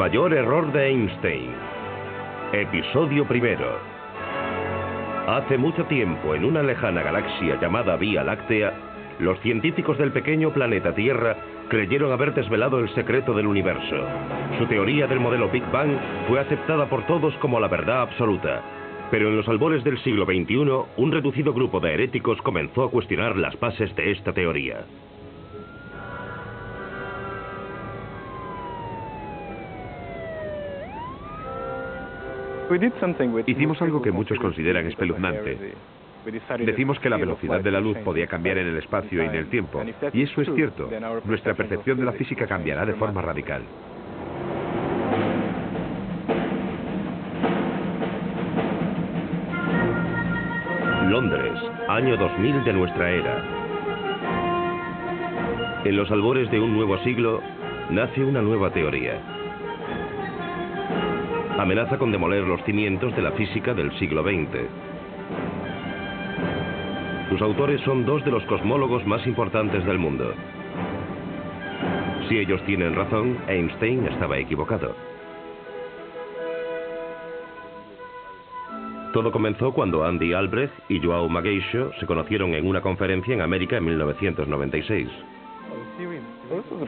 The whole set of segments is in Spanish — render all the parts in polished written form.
mayor error de Einstein. Episodio primero. Hace mucho tiempo, en una lejana galaxia llamada Vía Láctea, los científicos del pequeño planeta Tierra creyeron haber desvelado el secreto del universo. Su teoría del modelo Big Bang fue aceptada por todos como la verdad absoluta. Pero en los albores del siglo XXI, un reducido grupo de heréticos comenzó a cuestionar las bases de esta teoría. Hicimos algo que muchos consideran espeluznante. Decimos que la velocidad de la luz podía cambiar en el espacio y en el tiempo. Y eso es cierto. Nuestra percepción de la física cambiará de forma radical. Londres, año 2000 de nuestra era. En los albores de un nuevo siglo, nace una nueva teoría. Amenaza con demoler los cimientos de la física del siglo XX. Sus autores son dos de los cosmólogos más importantes del mundo. Si ellos tienen razón, Einstein estaba equivocado. Todo comenzó cuando Andy Albrecht y João Magueixo se conocieron en una conferencia en América en 1996.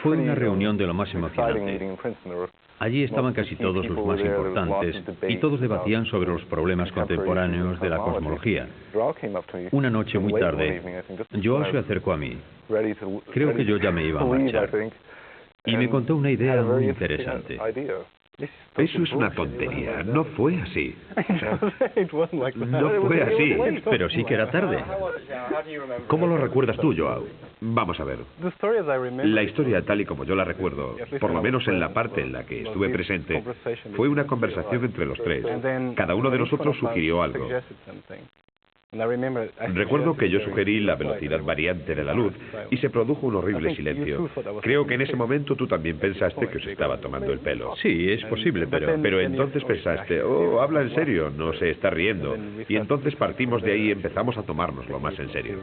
Fue una reunión de lo más emocionante. Allí estaban casi todos los más importantes y todos debatían sobre los problemas contemporáneos de la cosmología. Una noche muy tarde, João se acercó a mí. Creo que yo ya me iba a marchar. Y me contó una idea muy interesante. Eso es una tontería. No fue así. No fue así. Pero sí que era tarde. ¿Cómo lo recuerdas tú, João? Vamos a ver. La historia, tal y como yo la recuerdo, por lo menos en la parte en la que estuve presente, fue una conversación entre los tres. Cada uno de nosotros sugirió algo. Recuerdo que yo sugerí la velocidad variante de la luz y se produjo un horrible silencio. Creo que en ese momento tú también pensaste que os estaba tomando el pelo. Sí, es posible, Pero entonces pensaste, oh, habla en serio, no se está riendo. Y entonces partimos de ahí y empezamos a tomárnoslo más en serio.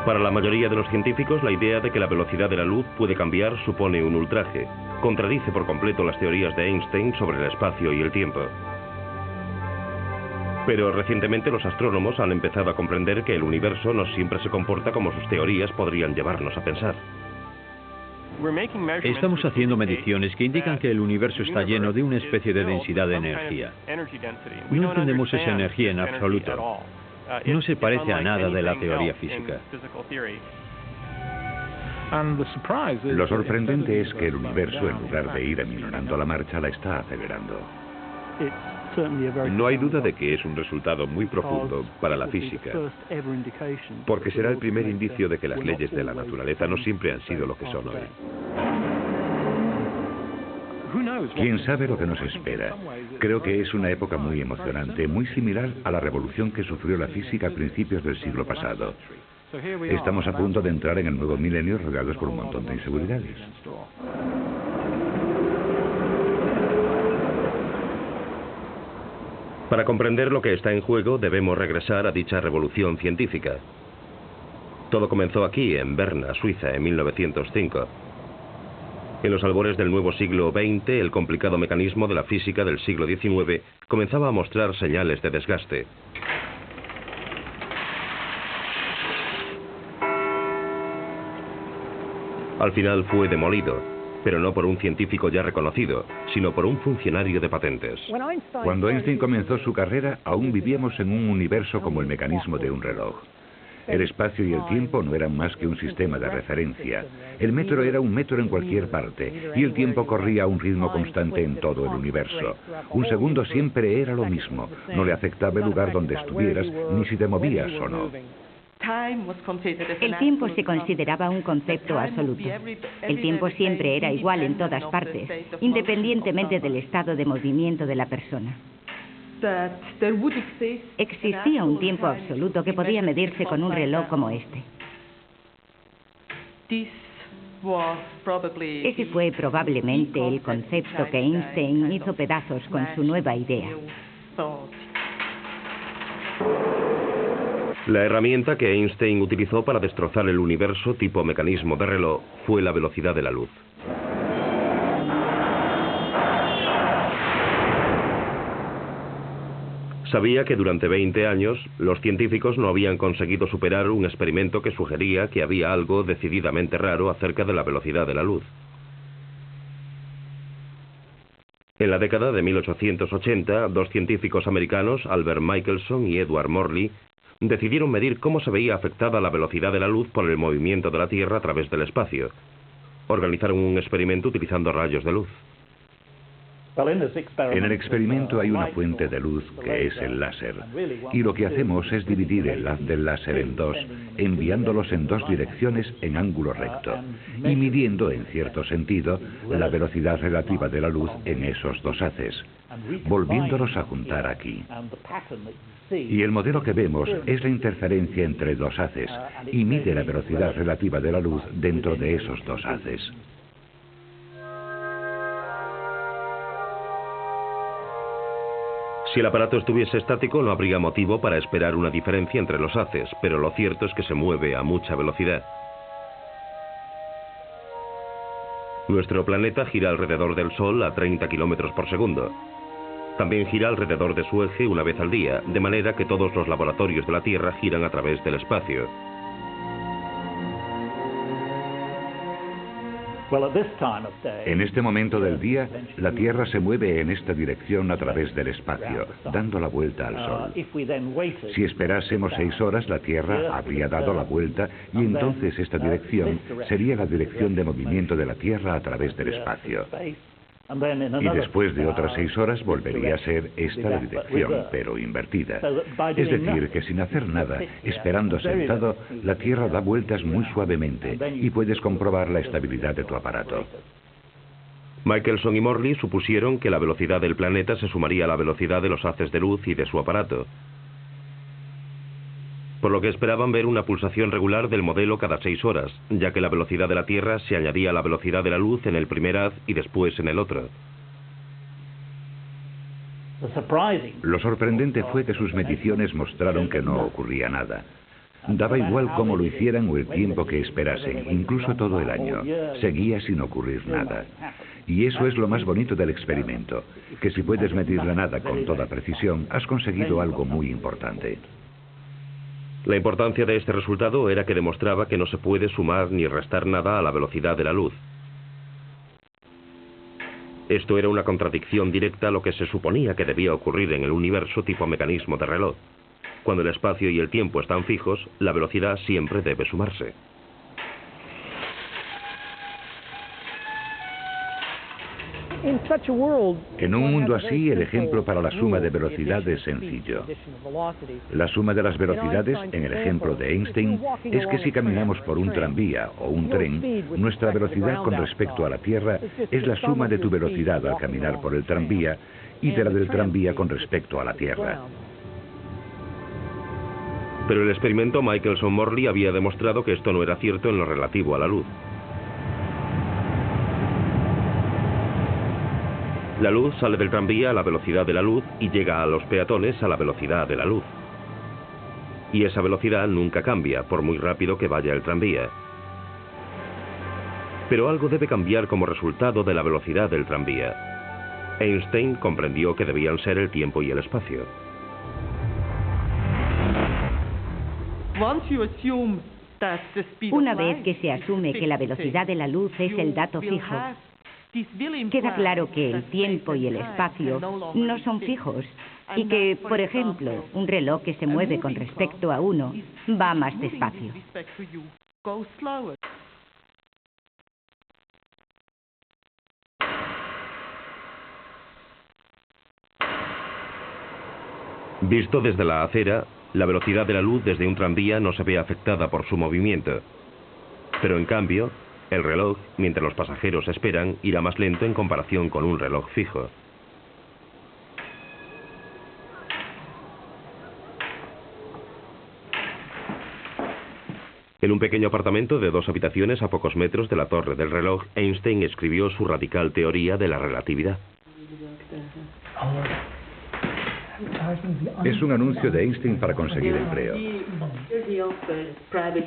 Para la mayoría de los científicos, la idea de que la velocidad de la luz puede cambiar supone un ultraje. Contradice por completo las teorías de Einstein sobre el espacio y el tiempo. Pero recientemente los astrónomos han empezado a comprender que el universo no siempre se comporta como sus teorías podrían llevarnos a pensar. Estamos haciendo mediciones que indican que el universo está lleno de una especie de densidad de energía. No entendemos esa energía en absoluto. No se parece a nada de la teoría física. Lo sorprendente es que el universo, en lugar de ir aminorando la marcha, la está acelerando. No hay duda de que es un resultado muy profundo para la física, porque será el primer indicio de que las leyes de la naturaleza no siempre han sido lo que son hoy. ¿Quién sabe lo que nos espera? Creo que es una época muy emocionante, muy similar a la revolución que sufrió la física a principios del siglo pasado. Estamos a punto de entrar en el nuevo milenio rodeados por un montón de inseguridades. Para comprender lo que está en juego, debemos regresar a dicha revolución científica. Todo comenzó aquí, en Berna, Suiza, en 1905. En los albores del nuevo siglo XX, el complicado mecanismo de la física del siglo XIX comenzaba a mostrar señales de desgaste. Al final fue demolido, pero no por un científico ya reconocido, sino por un funcionario de patentes. Cuando Einstein comenzó su carrera, aún vivíamos en un universo como el mecanismo de un reloj. El espacio y el tiempo no eran más que un sistema de referencia. El metro era un metro en cualquier parte, y el tiempo corría a un ritmo constante en todo el universo. Un segundo siempre era lo mismo. No le afectaba el lugar donde estuvieras, ni si te movías o no. El tiempo se consideraba un concepto absoluto. El tiempo siempre era igual en todas partes, independientemente del estado de movimiento de la persona. Existía un tiempo absoluto que podía medirse con un reloj como este. Ese fue probablemente el concepto que Einstein hizo pedazos con su nueva idea. La herramienta que Einstein utilizó para destrozar el universo tipo mecanismo de reloj fue la velocidad de la luz. Sabía que durante 20 años los científicos no habían conseguido superar un experimento que sugería que había algo decididamente raro acerca de la velocidad de la luz. En la década de 1880, dos científicos americanos, Albert Michelson y Edward Morley, decidieron medir cómo se veía afectada la velocidad de la luz por el movimiento de la Tierra a través del espacio. Organizaron un experimento utilizando rayos de luz. En el experimento hay una fuente de luz que es el láser, y lo que hacemos es dividir el haz del láser en dos, enviándolos en dos direcciones en ángulo recto, y midiendo, en cierto sentido, la velocidad relativa de la luz en esos dos haces, volviéndolos a juntar aquí. Y el modelo que vemos es la interferencia entre dos haces, y mide la velocidad relativa de la luz dentro de esos dos haces. Si el aparato estuviese estático, no habría motivo para esperar una diferencia entre los haces, pero lo cierto es que se mueve a mucha velocidad. Nuestro planeta gira alrededor del Sol a 30 kilómetros por segundo. También gira alrededor de su eje una vez al día, de manera que todos los laboratorios de la Tierra giran a través del espacio. En este momento del día, la Tierra se mueve en esta dirección a través del espacio, dando la vuelta al Sol. Si esperásemos 6 horas, la Tierra habría dado la vuelta y entonces esta dirección sería la dirección de movimiento de la Tierra a través del espacio. Y después de otras 6 horas volvería a ser esta la dirección, pero invertida. Es decir, que sin hacer nada, esperando sentado, la Tierra da vueltas muy suavemente y puedes comprobar la estabilidad de tu aparato. Michelson y Morley supusieron que la velocidad del planeta se sumaría a la velocidad de los haces de luz y de su aparato, por lo que esperaban ver una pulsación regular del modelo cada 6 horas, ya que la velocidad de la Tierra se añadía a la velocidad de la luz en el primer haz y después en el otro. Lo sorprendente fue que sus mediciones mostraron que no ocurría nada. Daba igual cómo lo hicieran o el tiempo que esperasen, incluso todo el año. Seguía sin ocurrir nada. Y eso es lo más bonito del experimento, que si puedes medir la nada con toda precisión, has conseguido algo muy importante. La importancia de este resultado era que demostraba que no se puede sumar ni restar nada a la velocidad de la luz. Esto era una contradicción directa a lo que se suponía que debía ocurrir en el universo tipo mecanismo de reloj. Cuando el espacio y el tiempo están fijos, la velocidad siempre debe sumarse. En un mundo así, el ejemplo para la suma de velocidad es sencillo. La suma de las velocidades, en el ejemplo de Einstein, es que si caminamos por un tranvía o un tren, nuestra velocidad con respecto a la Tierra es la suma de tu velocidad al caminar por el tranvía y de la del tranvía con respecto a la Tierra. Pero el experimento Michelson-Morley había demostrado que esto no era cierto en lo relativo a la luz. La luz sale del tranvía a la velocidad de la luz y llega a los peatones a la velocidad de la luz. Y esa velocidad nunca cambia, por muy rápido que vaya el tranvía. Pero algo debe cambiar como resultado de la velocidad del tranvía. Einstein comprendió que debían ser el tiempo y el espacio. Una vez que se asume que la velocidad de la luz es el dato fijo, queda claro que el tiempo y el espacio no son fijos y que, por ejemplo, un reloj que se mueve con respecto a uno va más despacio. Visto desde la acera, la velocidad de la luz desde un tranvía no se ve afectada por su movimiento. Pero en cambio, el reloj, mientras los pasajeros esperan, irá más lento en comparación con un reloj fijo. En un pequeño apartamento de 2 habitaciones a pocos metros de la torre del reloj, Einstein escribió su radical teoría de la relatividad. Es un anuncio de Einstein para conseguir empleo.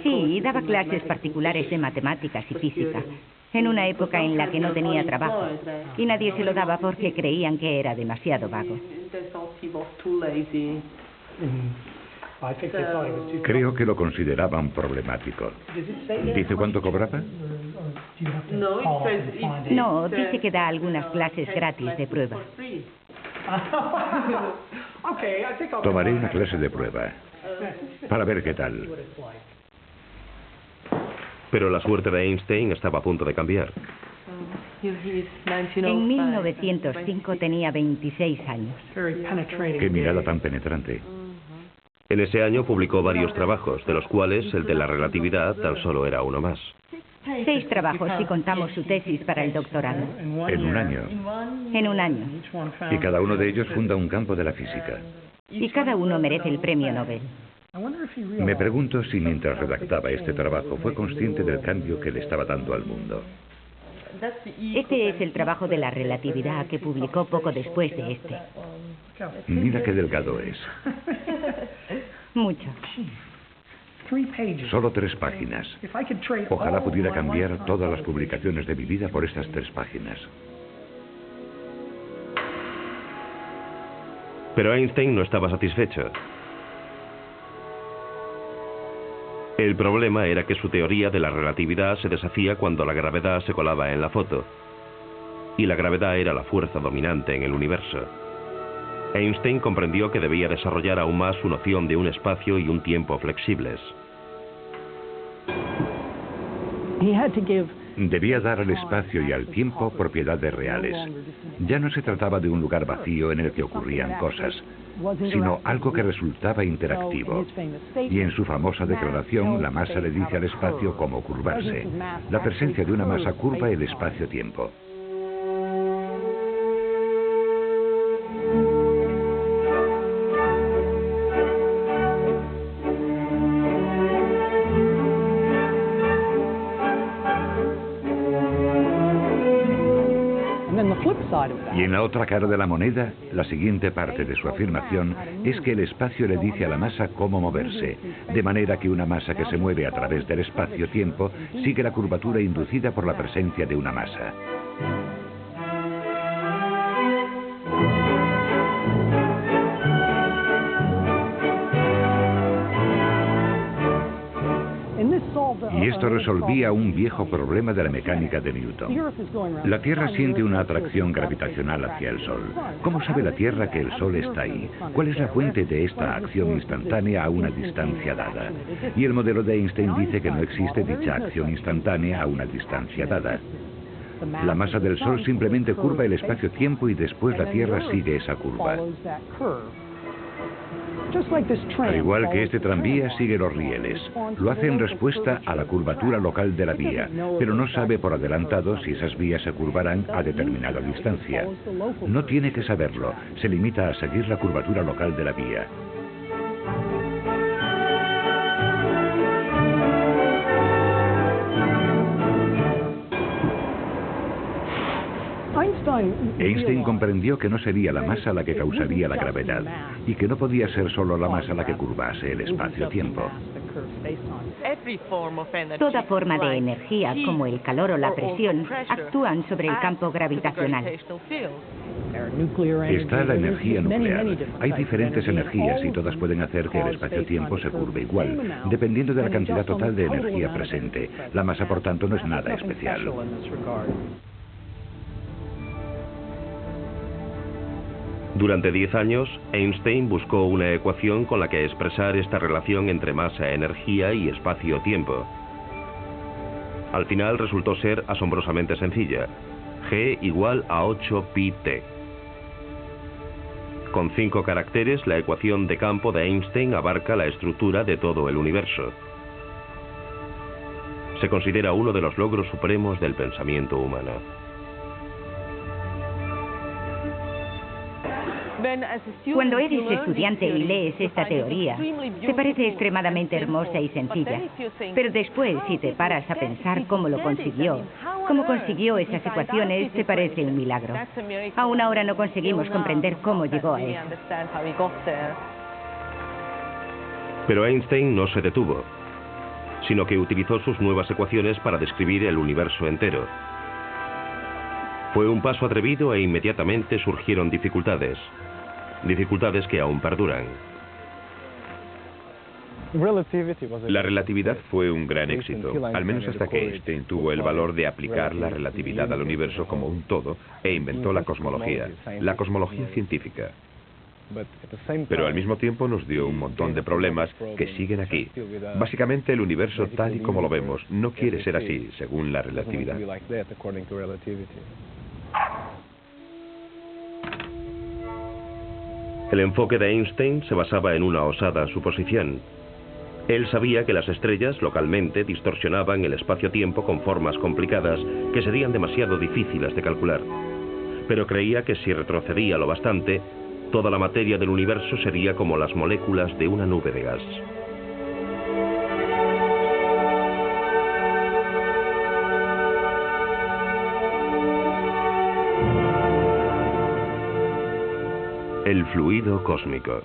Sí, daba clases particulares de matemáticas y física, en una época en la que no tenía trabajo, y nadie se lo daba porque creían que era demasiado vago. Creo que lo consideraban problemático. ¿Dice cuánto cobraba? No, dice que da algunas clases gratis de prueba. Tomaré una clase de prueba para ver qué tal. Pero la suerte de Einstein estaba a punto de cambiar. En 1905 tenía 26 años. Qué mirada tan penetrante. En ese año publicó varios trabajos, de los cuales el de la relatividad tan solo era uno más. 6 trabajos si contamos su tesis para el doctorado. En un año. En un año. Y cada uno de ellos funda un campo de la física. Y cada uno merece el premio Nobel. Me pregunto si mientras redactaba este trabajo fue consciente del cambio que le estaba dando al mundo. Este es el trabajo de la relatividad que publicó poco después de este. Mira qué delgado es. Mucho. Solo 3 páginas. Ojalá pudiera cambiar todas las publicaciones de mi vida por estas 3 páginas. Pero Einstein no estaba satisfecho. El problema era que su teoría de la relatividad se deshacía cuando la gravedad se colaba en la foto. Y la gravedad era la fuerza dominante en el universo. Einstein comprendió que debía desarrollar aún más su noción de un espacio y un tiempo flexibles. Debía dar al espacio y al tiempo propiedades reales. Ya no se trataba de un lugar vacío en el que ocurrían cosas, sino algo que resultaba interactivo. Y en su famosa declaración, la masa le dice al espacio cómo curvarse. La presencia de una masa curva el espacio-tiempo. Y en la otra cara de la moneda, la siguiente parte de su afirmación es que el espacio le dice a la masa cómo moverse, de manera que una masa que se mueve a través del espacio-tiempo sigue la curvatura inducida por la presencia de una masa. Y esto resolvía un viejo problema de la mecánica de Newton. La Tierra siente una atracción gravitacional hacia el Sol. ¿Cómo sabe la Tierra que el Sol está ahí? ¿Cuál es la fuente de esta acción instantánea a una distancia dada? Y el modelo de Einstein dice que no existe dicha acción instantánea a una distancia dada. La masa del Sol simplemente curva el espacio-tiempo y después la Tierra sigue esa curva. Al igual que este tranvía sigue los rieles. Lo hace en respuesta a la curvatura local de la vía, pero no sabe por adelantado si esas vías se curvarán a determinada distancia. No tiene que saberlo, se limita a seguir la curvatura local de la vía. Einstein comprendió que no sería la masa la que causaría la gravedad y que no podía ser solo la masa la que curvase el espacio-tiempo. Toda forma de energía, como el calor o la presión, actúan sobre el campo gravitacional. Está la energía nuclear. Hay diferentes energías y todas pueden hacer que el espacio-tiempo se curve igual, dependiendo de la cantidad total de energía presente. La masa, por tanto, no es nada especial. Durante 10 años, Einstein buscó una ecuación con la que expresar esta relación entre masa-energía y espacio-tiempo. Al final resultó ser asombrosamente sencilla. G igual a 8πt. Con 5 caracteres, la ecuación de campo de Einstein abarca la estructura de todo el universo. Se considera uno de los logros supremos del pensamiento humano. Cuando eres estudiante y lees esta teoría, te parece extremadamente hermosa y sencilla. Pero después, si te paras a pensar cómo lo consiguió, cómo consiguió esas ecuaciones, te parece un milagro. Aún ahora no conseguimos comprender cómo llegó a eso. Pero Einstein no se detuvo, sino que utilizó sus nuevas ecuaciones para describir el universo entero. Fue un paso atrevido e inmediatamente surgieron dificultades que aún perduran. La relatividad fue un gran éxito, al menos hasta que Einstein tuvo el valor de aplicar la relatividad al universo como un todo e inventó la cosmología científica. Pero al mismo tiempo nos dio un montón de problemas que siguen aquí. Básicamente el universo tal y como lo vemos no quiere ser así, según la relatividad. El enfoque de Einstein se basaba en una osada suposición. Él sabía que las estrellas localmente distorsionaban el espacio-tiempo con formas complicadas que serían demasiado difíciles de calcular. Pero creía que si retrocedía lo bastante, toda la materia del universo sería como las moléculas de una nube de gas. El fluido cósmico.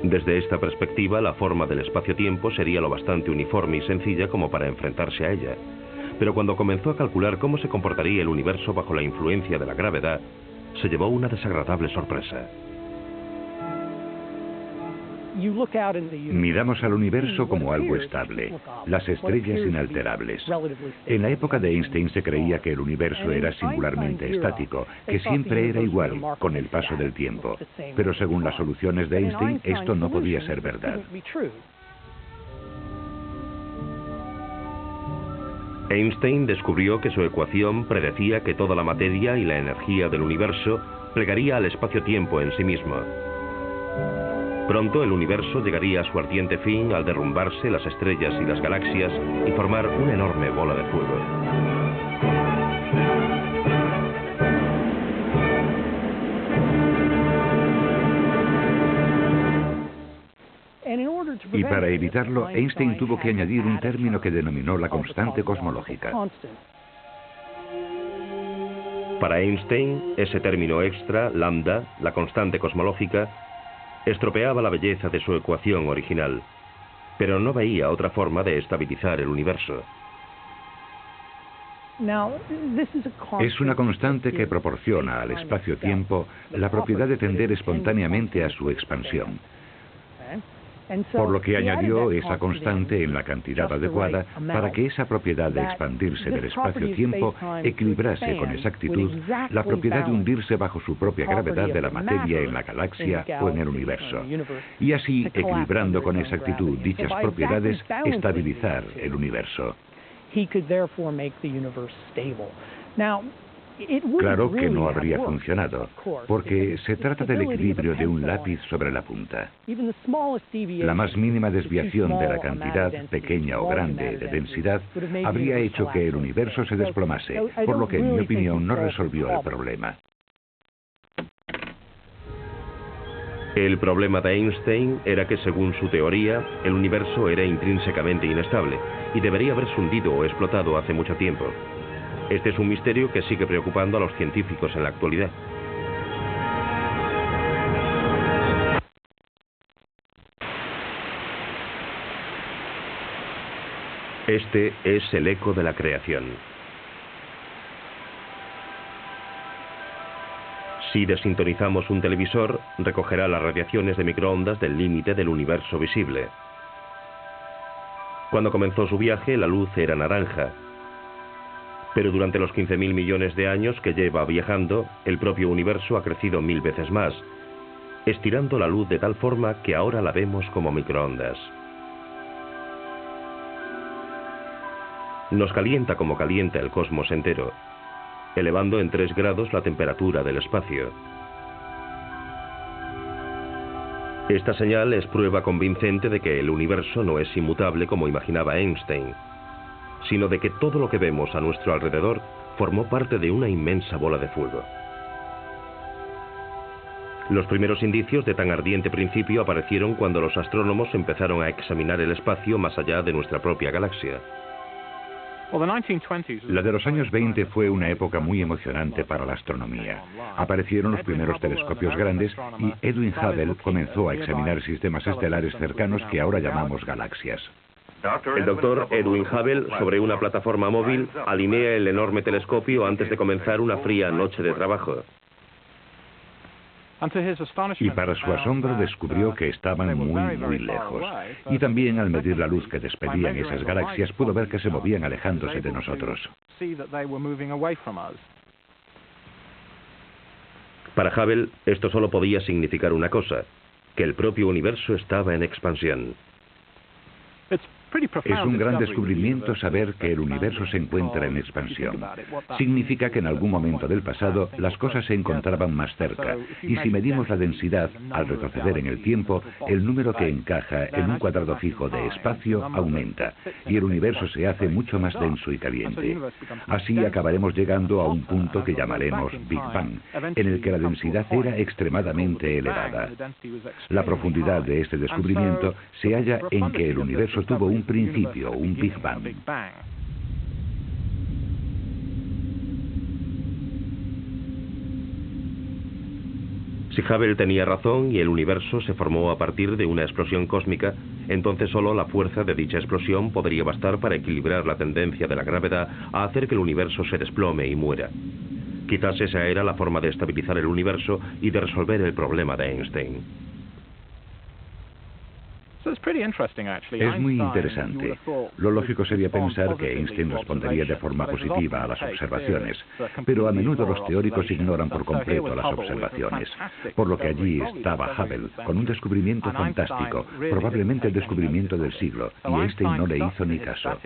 Desde esta perspectiva, la forma del espacio-tiempo sería lo bastante uniforme y sencilla como para enfrentarse a ella. Pero cuando comenzó a calcular cómo se comportaría el universo bajo la influencia de la gravedad, se llevó una desagradable sorpresa. Miramos al universo como algo estable, las estrellas inalterables. En la época de Einstein se creía que el universo era singularmente estático, que siempre era igual con el paso del tiempo. Pero según las soluciones de Einstein, esto no podía ser verdad. Einstein descubrió que su ecuación predecía que toda la materia y la energía del universo plegaría al espacio-tiempo en sí mismo. Pronto el universo llegaría a su ardiente fin al derrumbarse las estrellas y las galaxias y formar una enorme bola de fuego. Y para evitarlo, Einstein tuvo que añadir un término que denominó la constante cosmológica. Para Einstein, ese término extra, lambda, la constante cosmológica, estropeaba la belleza de su ecuación original, pero no veía otra forma de estabilizar el universo. Es una constante que proporciona al espacio-tiempo la propiedad de tender espontáneamente a su expansión. Por lo que añadió esa constante en la cantidad adecuada para que esa propiedad de expandirse del espacio-tiempo equilibrase con exactitud la propiedad de hundirse bajo su propia gravedad de la materia en la galaxia o en el universo. Y así, equilibrando con exactitud dichas propiedades, estabilizar el universo. Claro que no habría funcionado, porque se trata del equilibrio de un lápiz sobre la punta. La más mínima desviación de la cantidad, pequeña o grande, de densidad, habría hecho que el universo se desplomase, por lo que, en mi opinión, no resolvió el problema. El problema de Einstein era que, según su teoría, el universo era intrínsecamente inestable y debería haberse hundido o explotado hace mucho tiempo. Este es un misterio que sigue preocupando a los científicos en la actualidad. Este es el eco de la creación. Si desintonizamos un televisor, recogerá las radiaciones de microondas del límite del universo visible. Cuando comenzó su viaje, la luz era naranja. Pero durante los 15.000 millones de años que lleva viajando, el propio universo ha crecido 1000 veces más, estirando la luz de tal forma que ahora la vemos como microondas. Nos calienta como calienta el cosmos entero, elevando en 3 grados la temperatura del espacio. Esta señal es prueba convincente de que el universo no es inmutable como imaginaba Einstein, sino de que todo lo que vemos a nuestro alrededor formó parte de una inmensa bola de fuego. Los primeros indicios de tan ardiente principio aparecieron cuando los astrónomos empezaron a examinar el espacio más allá de nuestra propia galaxia. La de los años 20 fue una época muy emocionante para la astronomía. Aparecieron los primeros telescopios grandes y Edwin Hubble comenzó a examinar sistemas estelares cercanos que ahora llamamos galaxias. El doctor Edwin Hubble, sobre una plataforma móvil, alinea el enorme telescopio antes de comenzar una fría noche de trabajo. Y para su asombro descubrió que estaban muy lejos. Y también al medir la luz que despedían esas galaxias pudo ver que se movían alejándose de nosotros. Para Hubble, esto solo podía significar una cosa, que el propio universo estaba en expansión. Es un gran descubrimiento saber que el universo se encuentra en expansión. Significa que en algún momento del pasado las cosas se encontraban más cerca, y si medimos la densidad, al retroceder en el tiempo, el número que encaja en un cuadrado fijo de espacio aumenta, y el universo se hace mucho más denso y caliente. Así acabaremos llegando a un punto que llamaremos Big Bang, en el que la densidad era extremadamente elevada. La profundidad de este descubrimiento se halla en que el universo tuvo un principio, un Big Bang. Si Hubble tenía razón y el universo se formó a partir de una explosión cósmica, entonces solo la fuerza de dicha explosión podría bastar para equilibrar la tendencia de la gravedad a hacer que el universo se desplome y muera. Quizás esa era la forma de estabilizar el universo y de resolver el problema de Einstein. Es muy interesante. Lo lógico sería pensar que Einstein respondería de forma positiva a las observaciones, pero a menudo los teóricos ignoran por completo las observaciones, por lo que allí estaba Hubble, con un descubrimiento fantástico, probablemente el descubrimiento del siglo, y Einstein no le hizo ni caso.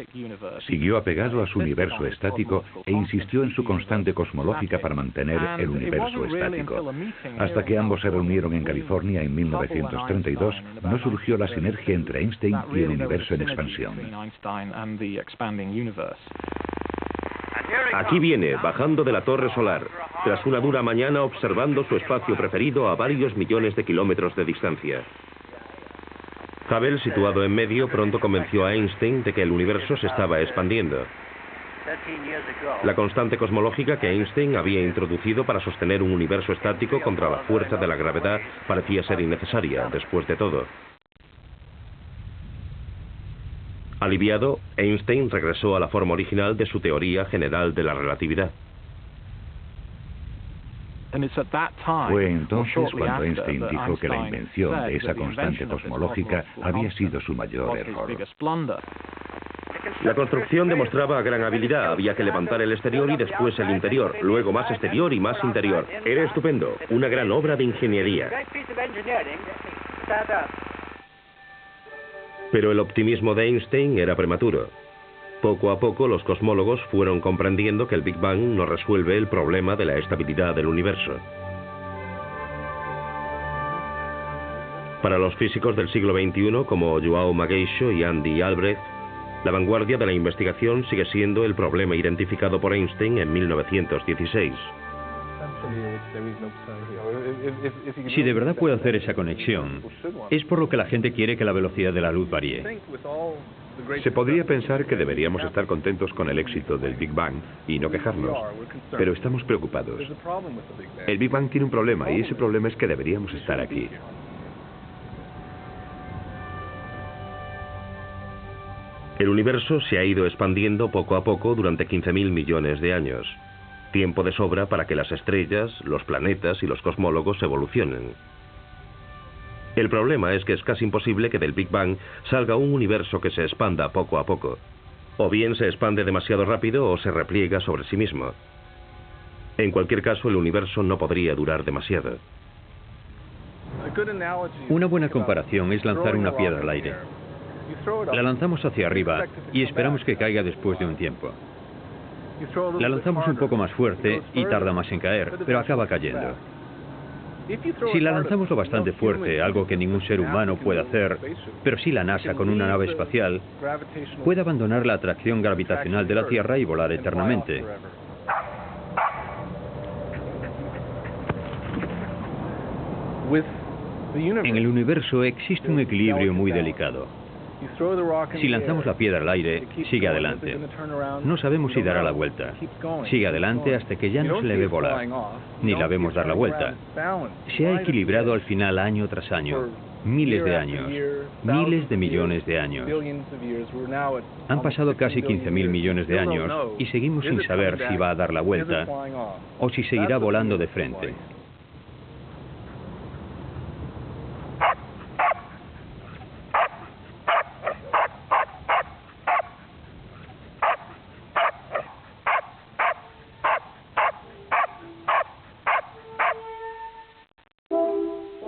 Siguió apegado a su universo estático e insistió en su constante cosmológica para mantener el universo estático. Hasta que ambos se reunieron en California en 1932, no surgió la sinergia entre Einstein y el universo en expansión. Aquí viene, bajando de la torre solar, tras una dura mañana observando su espacio preferido a varios millones de kilómetros de distancia. Hubble, situado en medio, pronto convenció a Einstein de que el universo se estaba expandiendo. La constante cosmológica que Einstein había introducido para sostener un universo estático contra la fuerza de la gravedad parecía ser innecesaria, después de todo. Aliviado, Einstein regresó a la forma original de su teoría general de la relatividad. Fue entonces cuando Einstein dijo que la invención de esa constante cosmológica había sido su mayor error. La construcción demostraba gran habilidad. Había que levantar el exterior y después el interior, luego más exterior y más interior. Era estupendo, una gran obra de ingeniería. Pero el optimismo de Einstein era prematuro. Poco a poco los cosmólogos fueron comprendiendo que el Big Bang no resuelve el problema de la estabilidad del universo. Para los físicos del siglo XXI como João Magueixo y Andy Albrecht, la vanguardia de la investigación sigue siendo el problema identificado por Einstein en 1916. Si de verdad puede hacer esa conexión, es por lo que la gente quiere que la velocidad de la luz varíe. Se podría pensar que deberíamos estar contentos con el éxito del Big Bang y no quejarnos, pero estamos preocupados. El Big Bang tiene un problema y ese problema es que deberíamos estar aquí. El universo se ha ido expandiendo poco a poco durante 15.000 millones de años. Tiempo de sobra para que las estrellas, los planetas y los cosmólogos evolucionen. El problema es que es casi imposible que del Big Bang salga un universo que se expanda poco a poco. O bien se expande demasiado rápido o se repliega sobre sí mismo. En cualquier caso, el universo no podría durar demasiado. Una buena comparación es lanzar una piedra al aire. La lanzamos hacia arriba y esperamos que caiga después de un tiempo. La lanzamos un poco más fuerte y tarda más en caer, pero acaba cayendo. Si la lanzamos lo bastante fuerte, algo que ningún ser humano puede hacer, pero sí la NASA con una nave espacial, puede abandonar la atracción gravitacional de la Tierra y volar eternamente. En el universo existe un equilibrio muy delicado. Si lanzamos la piedra al aire, sigue adelante. No sabemos si dará la vuelta. Sigue adelante hasta que ya no se le ve volar, ni la vemos dar la vuelta. Se ha equilibrado al final año tras año, miles de años, miles de millones de años. Han pasado casi 15.000 millones de años y seguimos sin saber si va a dar la vuelta o si seguirá volando de frente.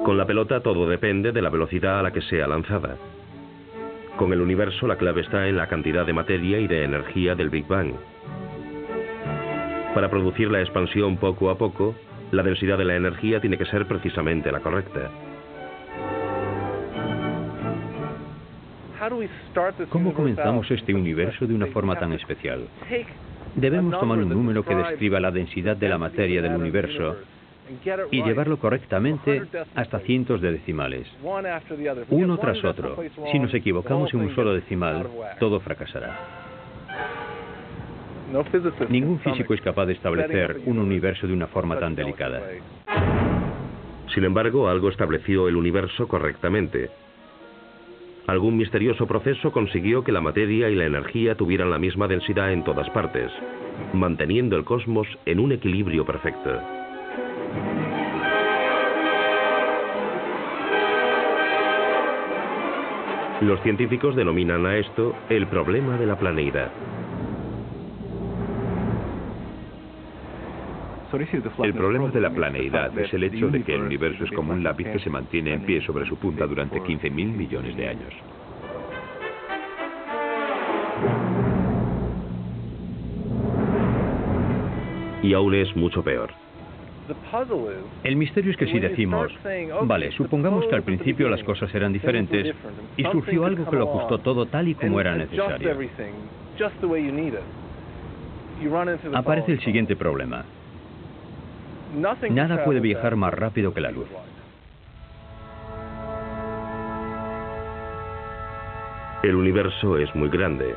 Con la pelota todo depende de la velocidad a la que sea lanzada. Con el universo la clave está en la cantidad de materia y de energía del Big Bang. Para producir la expansión poco a poco, la densidad de la energía tiene que ser precisamente la correcta. ¿Cómo comenzamos este universo de una forma tan especial? Debemos tomar un número que describa la densidad de la materia del universo y llevarlo correctamente hasta cientos de decimales, uno tras otro. Si nos equivocamos en un solo decimal, todo fracasará. Ningún físico es capaz de establecer un universo de una forma tan delicada. Sin embargo, algo estableció el universo correctamente. Algún misterioso proceso consiguió que la materia y la energía tuvieran la misma densidad en todas partes, manteniendo el cosmos en un equilibrio perfecto. Los científicos denominan a esto el problema de la planeidad. El problema de la planeidad es el hecho de que el universo es como un lápiz que se mantiene en pie sobre su punta durante 15.000 millones de años. Y aún es mucho peor. El misterio es que si decimos, vale, supongamos que al principio las cosas eran diferentes y surgió algo que lo ajustó todo tal y como era necesario. Aparece el siguiente problema. Nada puede viajar más rápido que la luz. El universo es muy grande.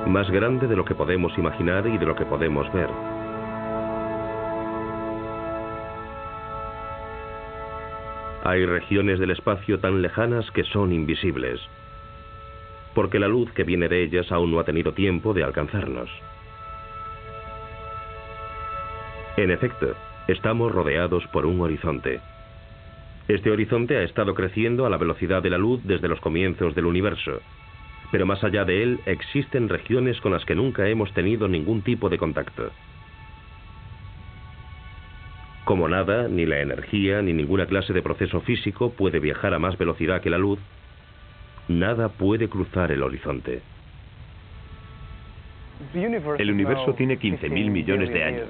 Más grande de lo que podemos imaginar y de lo que podemos ver. Hay regiones del espacio tan lejanas que son invisibles, porque la luz que viene de ellas aún no ha tenido tiempo de alcanzarnos. En efecto, estamos rodeados por un horizonte. Este horizonte ha estado creciendo a la velocidad de la luz desde los comienzos del universo. Pero más allá de él existen regiones con las que nunca hemos tenido ningún tipo de contacto. Como nada, ni la energía, ni ninguna clase de proceso físico puede viajar a más velocidad que la luz, nada puede cruzar el horizonte. El universo tiene 15.000 millones de años,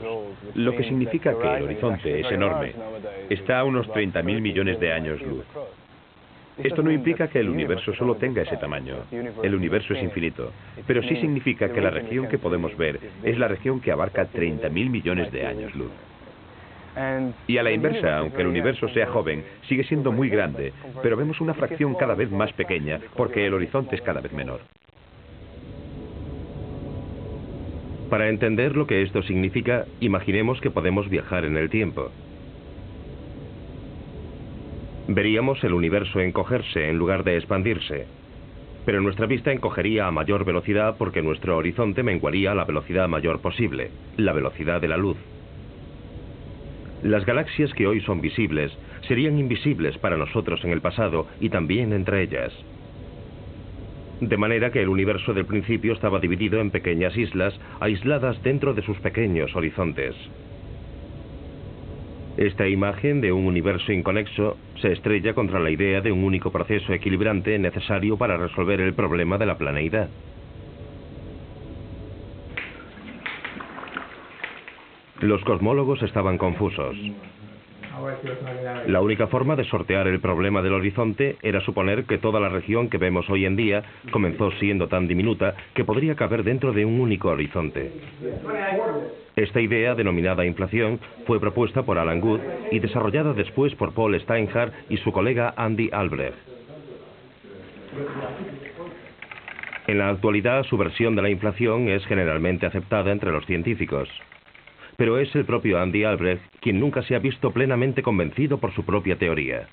lo que significa que el horizonte es enorme. Está a unos 30.000 millones de años luz. Esto no implica que el universo solo tenga ese tamaño. El universo es infinito, pero sí significa que la región que podemos ver es la región que abarca 30.000 millones de años luz. Y a la inversa, aunque el universo sea joven, sigue siendo muy grande, pero vemos una fracción cada vez más pequeña porque el horizonte es cada vez menor. Para entender lo que esto significa, imaginemos que podemos viajar en el tiempo. Veríamos el universo encogerse en lugar de expandirse, pero nuestra vista encogería a mayor velocidad porque nuestro horizonte menguaría a la velocidad mayor posible, la velocidad de la luz. Las galaxias que hoy son visibles serían invisibles para nosotros en el pasado y también entre ellas. De manera que el universo del principio estaba dividido en pequeñas islas aisladas dentro de sus pequeños horizontes. Esta imagen de un universo inconexo se estrella contra la idea de un único proceso equilibrante necesario para resolver el problema de la planeidad. Los cosmólogos estaban confusos. La única forma de sortear el problema del horizonte era suponer que toda la región que vemos hoy en día comenzó siendo tan diminuta que podría caber dentro de un único horizonte. Esta idea, denominada inflación, fue propuesta por Alan Guth y desarrollada después por Paul Steinhardt y su colega Andy Albrecht. En la actualidad, su versión de la inflación es generalmente aceptada entre los científicos. Pero es el propio Andy Albrecht quien nunca se ha visto plenamente convencido por su propia teoría.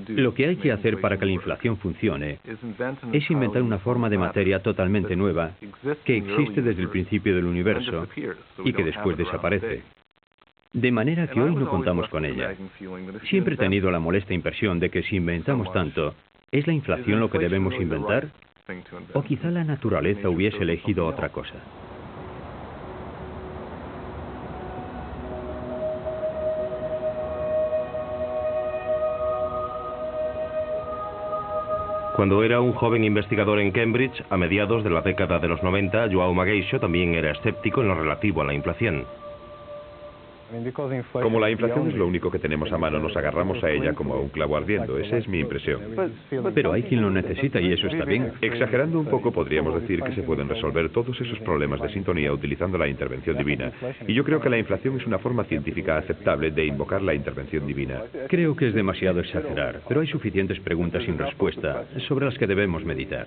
Lo que hay que hacer para que la inflación funcione es inventar una forma de materia totalmente nueva que existe desde el principio del universo y que después desaparece. De manera que hoy no contamos con ella. Siempre he tenido la molesta impresión de que si inventamos tanto, ¿es la inflación lo que debemos inventar? ¿O quizá la naturaleza hubiese elegido otra cosa? Cuando era un joven investigador en Cambridge, a mediados de la década de los 90, João Mageixo también era escéptico en lo relativo a la inflación. Como la inflación es lo único que tenemos a mano, nos agarramos a ella como a un clavo ardiendo. Esa es mi impresión. Pero hay quien lo necesita y eso está bien. Exagerando un poco, podríamos decir que se pueden resolver todos esos problemas de sintonía utilizando la intervención divina. Y yo creo que la inflación es una forma científica aceptable de invocar la intervención divina. Creo que es demasiado exagerar, pero hay suficientes preguntas sin respuesta sobre las que debemos meditar.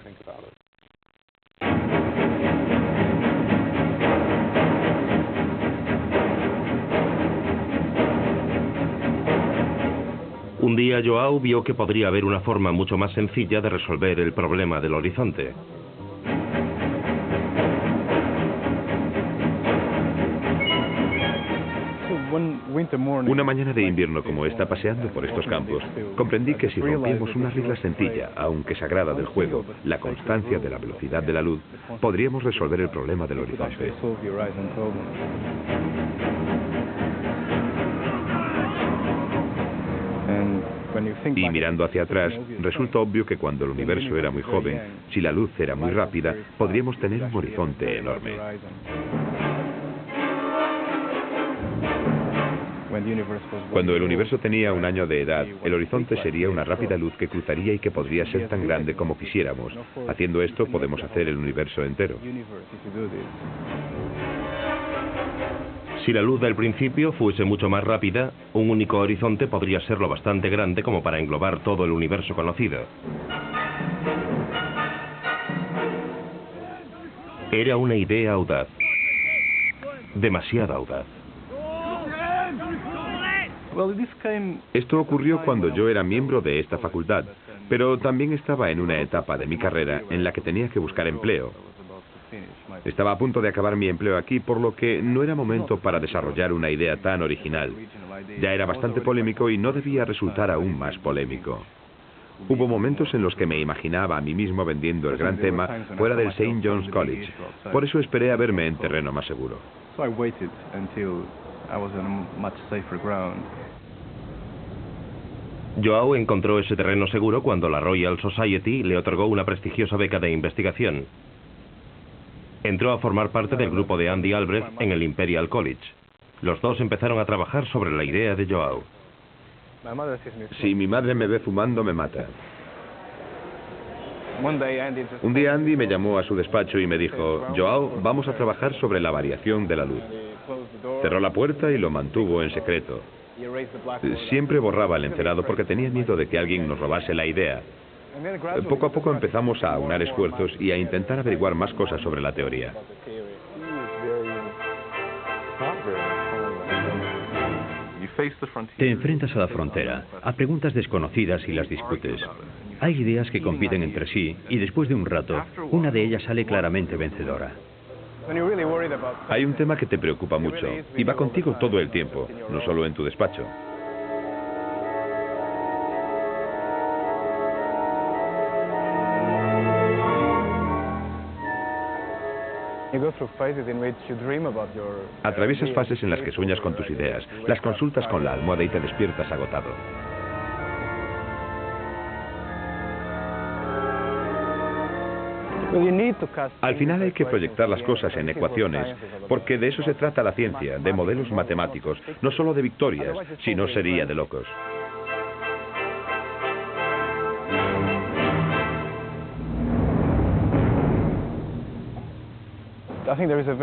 Un día João vio que podría haber una forma mucho más sencilla de resolver el problema del horizonte. Una mañana de invierno como esta, paseando por estos campos, comprendí que si rompíamos una regla sencilla, aunque sagrada del juego, la constancia de la velocidad de la luz, podríamos resolver el problema del horizonte. Y mirando hacia atrás, resulta obvio que cuando el universo era muy joven, si la luz era muy rápida, podríamos tener un horizonte enorme. Cuando el universo tenía 1 año de edad, el horizonte sería una rápida luz que cruzaría y que podría ser tan grande como quisiéramos. Haciendo esto, podemos hacer el universo entero. Si la luz del principio fuese mucho más rápida, un único horizonte podría ser lo bastante grande como para englobar todo el universo conocido. Era una idea audaz. Demasiado audaz. Esto ocurrió cuando yo era miembro de esta facultad, pero también estaba en una etapa de mi carrera en la que tenía que buscar empleo. Estaba a punto de acabar mi empleo aquí, por lo que no era momento para desarrollar una idea tan original. Ya era bastante polémico y no debía resultar aún más polémico. Hubo momentos en los que me imaginaba a mí mismo vendiendo el gran tema fuera del St. John's College. Por eso esperé a verme en terreno más seguro. João encontró ese terreno seguro cuando la Royal Society le otorgó una prestigiosa beca de investigación. Entró a formar parte del grupo de Andy Albrecht en el Imperial College. Los dos empezaron a trabajar sobre la idea de João. Si mi madre me ve fumando, me mata. Un día Andy me llamó a su despacho y me dijo: João, vamos a trabajar sobre la variación de la luz. Cerró la puerta y lo mantuvo en secreto. Siempre borraba el encerado porque tenía miedo de que alguien nos robase la idea. Poco a poco empezamos a aunar esfuerzos y a intentar averiguar más cosas sobre la teoría. Te enfrentas a la frontera, a preguntas desconocidas y las discutes. Hay ideas que compiten entre sí y después de un rato, una de ellas sale claramente vencedora. Hay un tema que te preocupa mucho y va contigo todo el tiempo, no solo en tu despacho. Atraviesas fases en las que sueñas con tus ideas, las consultas con la almohada y te despiertas agotado. Al final hay que proyectar las cosas en ecuaciones, porque de eso se trata la ciencia, de modelos matemáticos, no solo de victorias, si no sería de locos.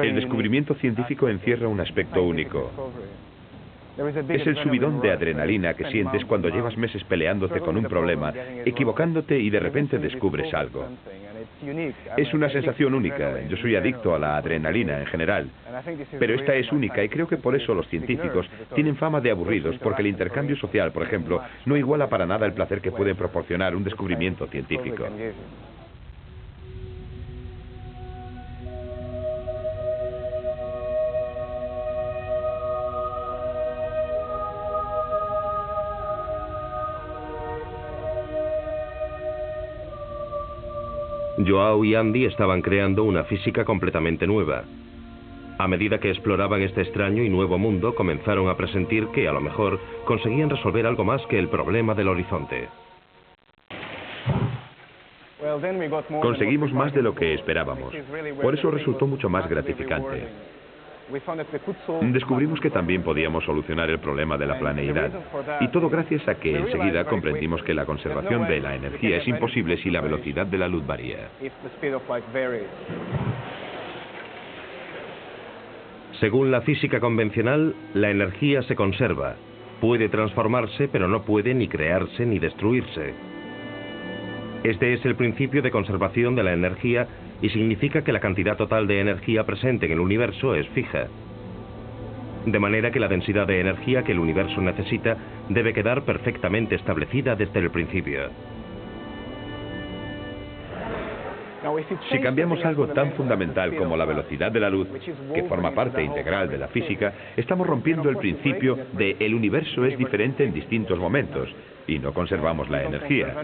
El descubrimiento científico encierra un aspecto único. Es el subidón de adrenalina que sientes cuando llevas meses peleándote con un problema, equivocándote y de repente descubres algo. Es una sensación única. Yo soy adicto a la adrenalina en general, pero esta es única y creo que por eso los científicos tienen fama de aburridos, porque el intercambio social, por ejemplo, no iguala para nada el placer que puede proporcionar un descubrimiento científico. Joao y Andy estaban creando una física completamente nueva. A medida que exploraban este extraño y nuevo mundo, comenzaron a presentir que a lo mejor conseguían resolver algo más que el problema del horizonte. Conseguimos más de lo que esperábamos. Por eso resultó mucho más gratificante. Descubrimos que también podíamos solucionar el problema de la planeidad. Y todo gracias a que enseguida comprendimos que la conservación de la energía es imposible si la velocidad de la luz varía. Según la física convencional, la energía se conserva. Puede transformarse, pero no puede ni crearse ni destruirse. Este es el principio de conservación de la energía y significa que la cantidad total de energía presente en el universo es fija. De manera que la densidad de energía que el universo necesita debe quedar perfectamente establecida desde el principio. Si cambiamos algo tan fundamental como la velocidad de la luz, que forma parte integral de la física, estamos rompiendo el principio de el universo es diferente en distintos momentos y no conservamos la energía.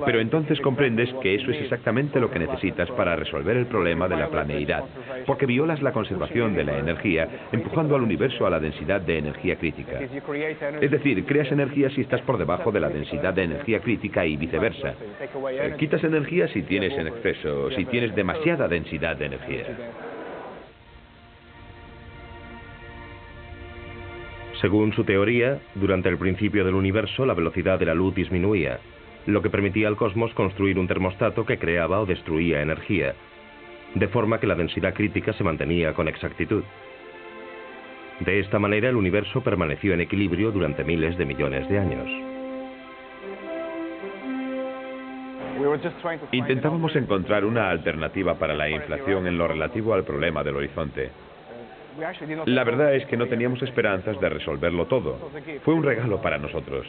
Pero entonces comprendes que eso es exactamente lo que necesitas para resolver el problema de la planeidad, porque violas la conservación de la energía, empujando al universo a la densidad de energía crítica. Es decir, creas energía si estás por debajo de la densidad de energía crítica y viceversa. Quitas energía si tienes en exceso, si tienes demasiada densidad de energía. Según su teoría, durante el principio del universo la velocidad de la luz disminuía, lo que permitía al cosmos construir un termostato que creaba o destruía energía, de forma que la densidad crítica se mantenía con exactitud. De esta manera el universo permaneció en equilibrio durante miles de millones de años. Intentábamos encontrar una alternativa para la inflación en lo relativo al problema del horizonte. La verdad es que no teníamos esperanzas de resolverlo todo. Fue un regalo para nosotros.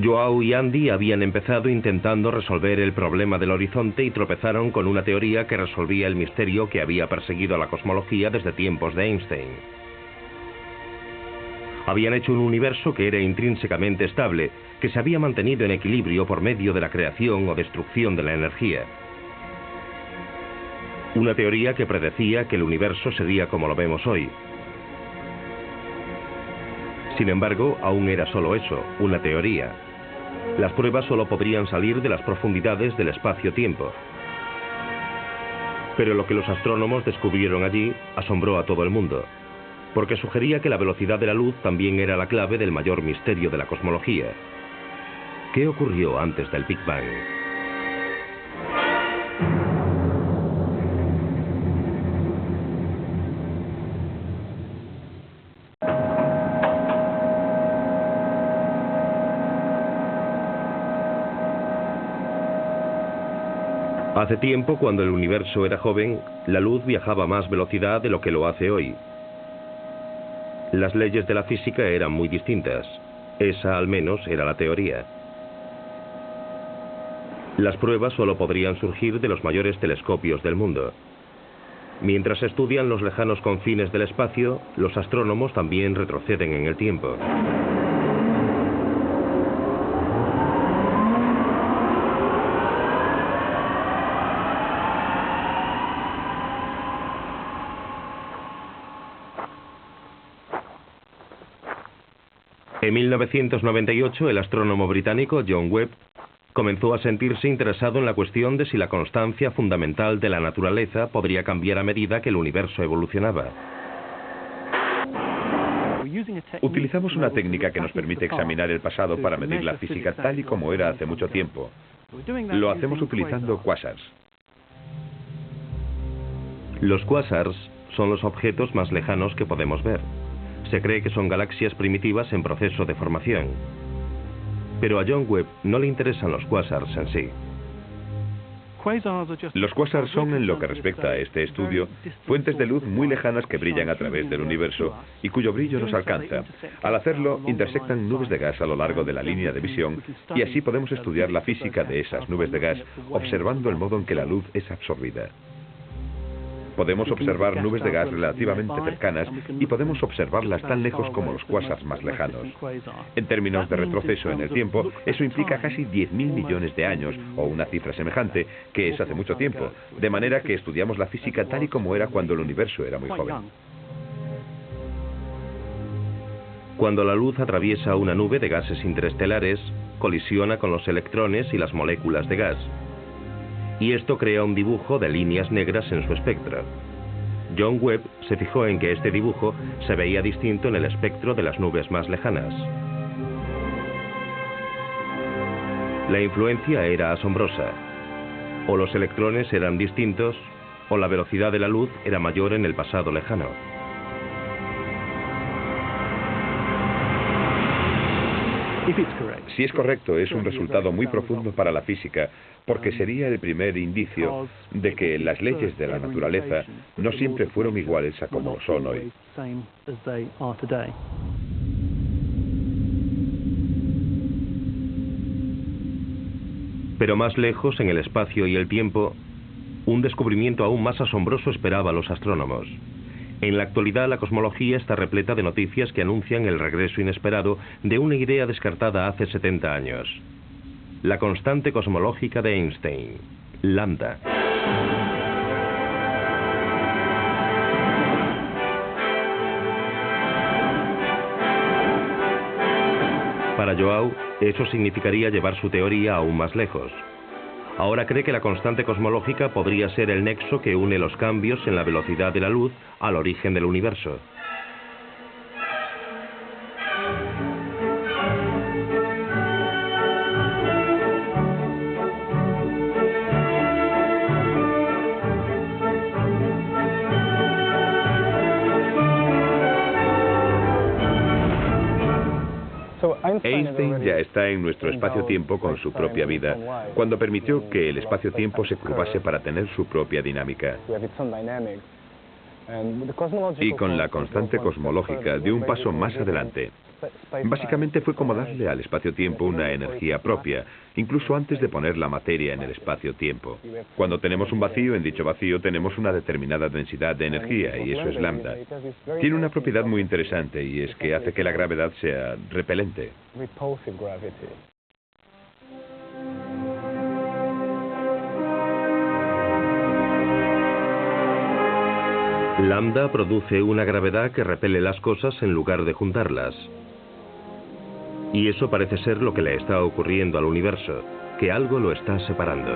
Joao y Andy habían empezado intentando resolver el problema del horizonte y tropezaron con una teoría que resolvía el misterio que había perseguido a la cosmología desde tiempos de Einstein. Habían hecho un universo que era intrínsecamente estable, que se había mantenido en equilibrio por medio de la creación o destrucción de la energía. Una teoría que predecía que el universo sería como lo vemos hoy. Sin embargo, aún era solo eso, una teoría. Las pruebas solo podrían salir de las profundidades del espacio-tiempo. Pero lo que los astrónomos descubrieron allí asombró a todo el mundo, porque sugería que la velocidad de la luz también era la clave del mayor misterio de la cosmología. ¿Qué ocurrió antes del Big Bang? Hace tiempo, cuando el universo era joven, la luz viajaba a más velocidad de lo que lo hace hoy. Las leyes de la física eran muy distintas. Esa, al menos, era la teoría. Las pruebas solo podrían surgir de los mayores telescopios del mundo. Mientras estudian los lejanos confines del espacio, los astrónomos también retroceden en el tiempo. En 1998, el astrónomo británico John Webb comenzó a sentirse interesado en la cuestión de si la constancia fundamental de la naturaleza podría cambiar a medida que el universo evolucionaba. Utilizamos una técnica que nos permite examinar el pasado para medir la física tal y como era hace mucho tiempo. Lo hacemos utilizando quasars. Los quasars son los objetos más lejanos que podemos ver. Se cree que son galaxias primitivas en proceso de formación. Pero a John Webb no le interesan los quasars en sí. Los quasars son, en lo que respecta a este estudio, fuentes de luz muy lejanas que brillan a través del universo y cuyo brillo nos alcanza. Al hacerlo, intersectan nubes de gas a lo largo de la línea de visión y así podemos estudiar la física de esas nubes de gas observando el modo en que la luz es absorbida. Podemos observar nubes de gas relativamente cercanas y podemos observarlas tan lejos como los quasars más lejanos. En términos de retroceso en el tiempo, eso implica casi 10.000 millones de años, o una cifra semejante, que es hace mucho tiempo, de manera que estudiamos la física tal y como era cuando el universo era muy joven. Cuando la luz atraviesa una nube de gases interestelares, colisiona con los electrones y las moléculas de gas. Y esto crea un dibujo de líneas negras en su espectro. John Webb se fijó en que este dibujo se veía distinto en el espectro de las nubes más lejanas. La influencia era asombrosa. O los electrones eran distintos, o la velocidad de la luz era mayor en el pasado lejano. Si es correcto, es un resultado muy profundo para la física, porque sería el primer indicio de que las leyes de la naturaleza no siempre fueron iguales a como son hoy. Pero más lejos, en el espacio y el tiempo, un descubrimiento aún más asombroso esperaba a los astrónomos. En la actualidad, la cosmología está repleta de noticias que anuncian el regreso inesperado de una idea descartada hace 70 años. La constante cosmológica de Einstein, lambda. Para Joao, eso significaría llevar su teoría aún más lejos. Ahora cree que la constante cosmológica podría ser el nexo que une los cambios en la velocidad de la luz al origen del universo. Einstein ya está en nuestro espacio-tiempo con su propia vida, cuando permitió que el espacio-tiempo se curvase para tener su propia dinámica. Y con la constante cosmológica dio un paso más adelante. Básicamente fue como darle al espacio-tiempo una energía propia, incluso antes de poner la materia en el espacio-tiempo. Cuando tenemos un vacío, en dicho vacío tenemos una determinada densidad de energía, y eso es lambda. Tiene una propiedad muy interesante, y es que hace que la gravedad sea repelente. Lambda produce una gravedad que repele las cosas en lugar de juntarlas. Y eso parece ser lo que le está ocurriendo al universo, que algo lo está separando.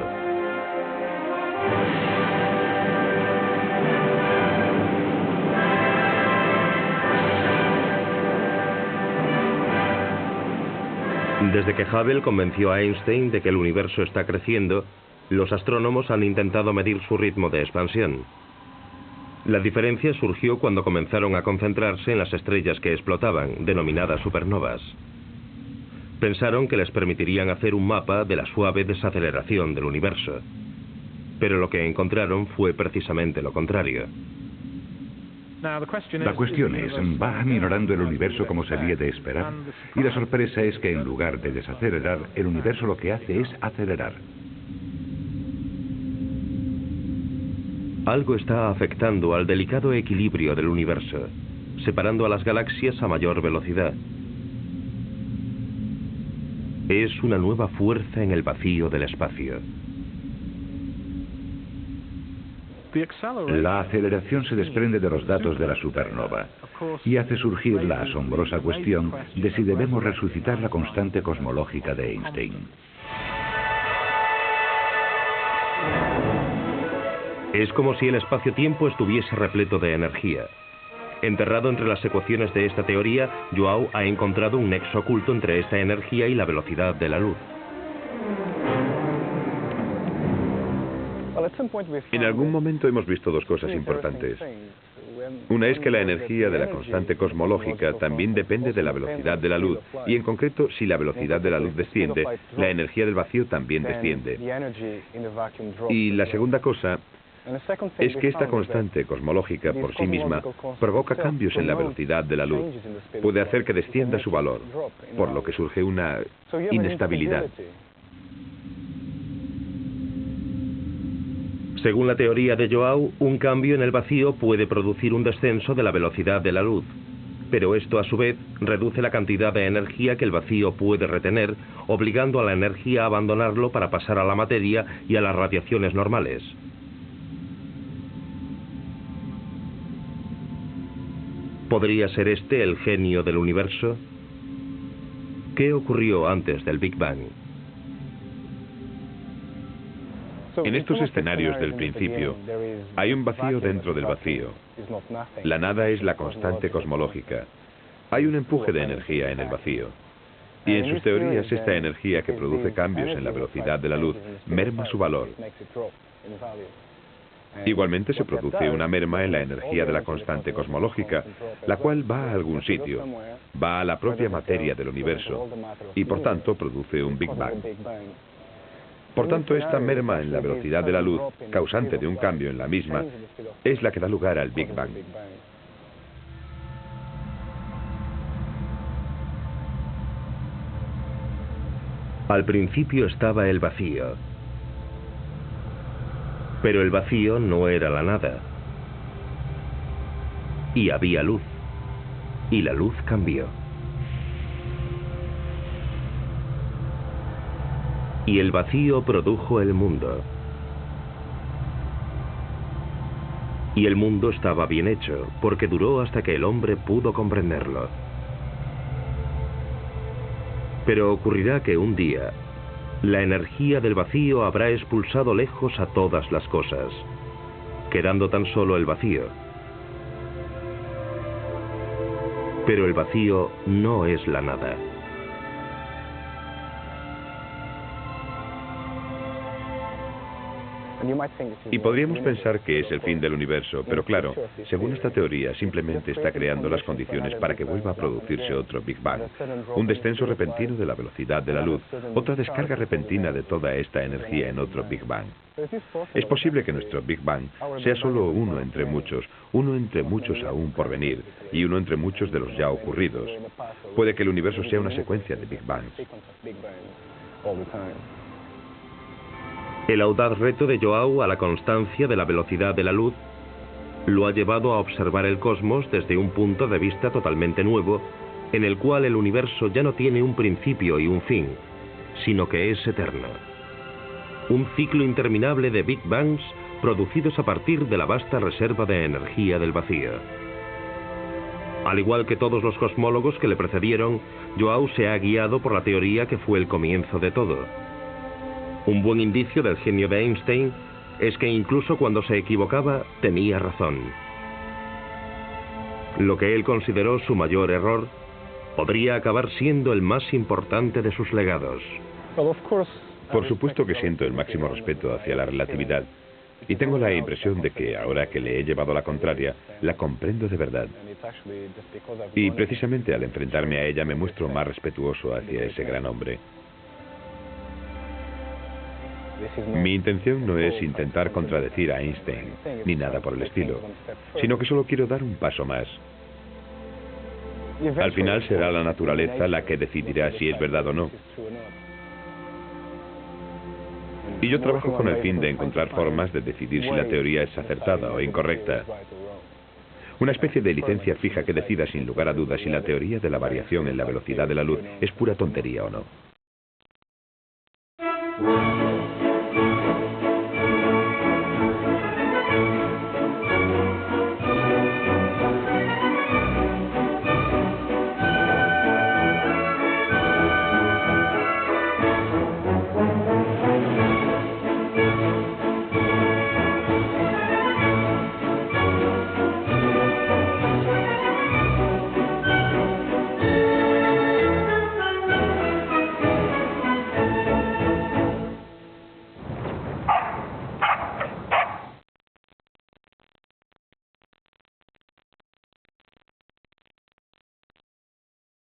Desde que Hubble convenció a Einstein de que el universo está creciendo, los astrónomos han intentado medir su ritmo de expansión. La diferencia surgió cuando comenzaron a concentrarse en las estrellas que explotaban, denominadas supernovas. Pensaron que les permitirían hacer un mapa de la suave desaceleración del universo. Pero lo que encontraron fue precisamente lo contrario. La cuestión es, ¿va aminorando el universo como se había de esperar? Y la sorpresa es que en lugar de desacelerar, el universo lo que hace es acelerar. Algo está afectando al delicado equilibrio del universo, separando a las galaxias a mayor velocidad. Es una nueva fuerza en el vacío del espacio. La aceleración se desprende de los datos de la supernova y hace surgir la asombrosa cuestión de si debemos resucitar la constante cosmológica de Einstein. Es como si el espacio-tiempo estuviese repleto de energía. Enterrado entre las ecuaciones de esta teoría, João ha encontrado un nexo oculto entre esta energía y la velocidad de la luz. En algún momento hemos visto dos cosas importantes. Una es que la energía de la constante cosmológica también depende de la velocidad de la luz, y en concreto, si la velocidad de la luz desciende, la energía del vacío también desciende. Y la segunda cosa es que esta constante cosmológica por sí misma provoca cambios en la velocidad de la luz. Puede hacer que descienda su valor, por lo que surge una inestabilidad. Según la teoría de João, un cambio en el vacío puede producir un descenso de la velocidad de la luz. Pero esto, a su vez, reduce la cantidad de energía que el vacío puede retener, obligando a la energía a abandonarlo para pasar a la materia y a las radiaciones normales. ¿Podría ser este el genio del universo? ¿Qué ocurrió antes del Big Bang? En estos escenarios del principio, hay un vacío dentro del vacío. La nada es la constante cosmológica. Hay un empuje de energía en el vacío. Y en sus teorías, esta energía que produce cambios en la velocidad de la luz merma su valor. Igualmente se produce una merma en la energía de la constante cosmológica, la cual va a algún sitio, va a la propia materia del universo, y por tanto produce un Big Bang. Por tanto, esta merma en la velocidad de la luz, causante de un cambio en la misma, es la que da lugar al Big Bang. Al principio estaba el vacío. Pero el vacío no era la nada. Y había luz. Y la luz cambió. Y el vacío produjo el mundo. Y el mundo estaba bien hecho, porque duró hasta que el hombre pudo comprenderlo. Pero ocurrirá que un día, la energía del vacío habrá expulsado lejos a todas las cosas, quedando tan solo el vacío. Pero el vacío no es la nada. Y podríamos pensar que es el fin del universo, pero claro, según esta teoría, simplemente está creando las condiciones para que vuelva a producirse otro Big Bang. Un descenso repentino de la velocidad de la luz, otra descarga repentina de toda esta energía en otro Big Bang. Es posible que nuestro Big Bang sea solo uno entre muchos aún por venir, y uno entre muchos de los ya ocurridos. Puede que el universo sea una secuencia de Big Bangs. El audaz reto de João a la constancia de la velocidad de la luz lo ha llevado a observar el cosmos desde un punto de vista totalmente nuevo, en el cual el universo ya no tiene un principio y un fin, sino que es eterno. Un ciclo interminable de Big Bangs producidos a partir de la vasta reserva de energía del vacío. Al igual que todos los cosmólogos que le precedieron, João se ha guiado por la teoría que fue el comienzo de todo. Un buen indicio del genio de Einstein es que incluso cuando se equivocaba, tenía razón. Lo que él consideró su mayor error podría acabar siendo el más importante de sus legados. Por supuesto que siento el máximo respeto hacia la relatividad, y tengo la impresión de que ahora que le he llevado la contraria, la comprendo de verdad. Y precisamente al enfrentarme a ella me muestro más respetuoso hacia ese gran hombre. Mi intención no es intentar contradecir a Einstein, ni nada por el estilo, sino que solo quiero dar un paso más. Al final será la naturaleza la que decidirá si es verdad o no. Y yo trabajo con el fin de encontrar formas de decidir si la teoría es acertada o incorrecta. Una especie de licencia fija que decida sin lugar a dudas si la teoría de la variación en la velocidad de la luz es pura tontería o no.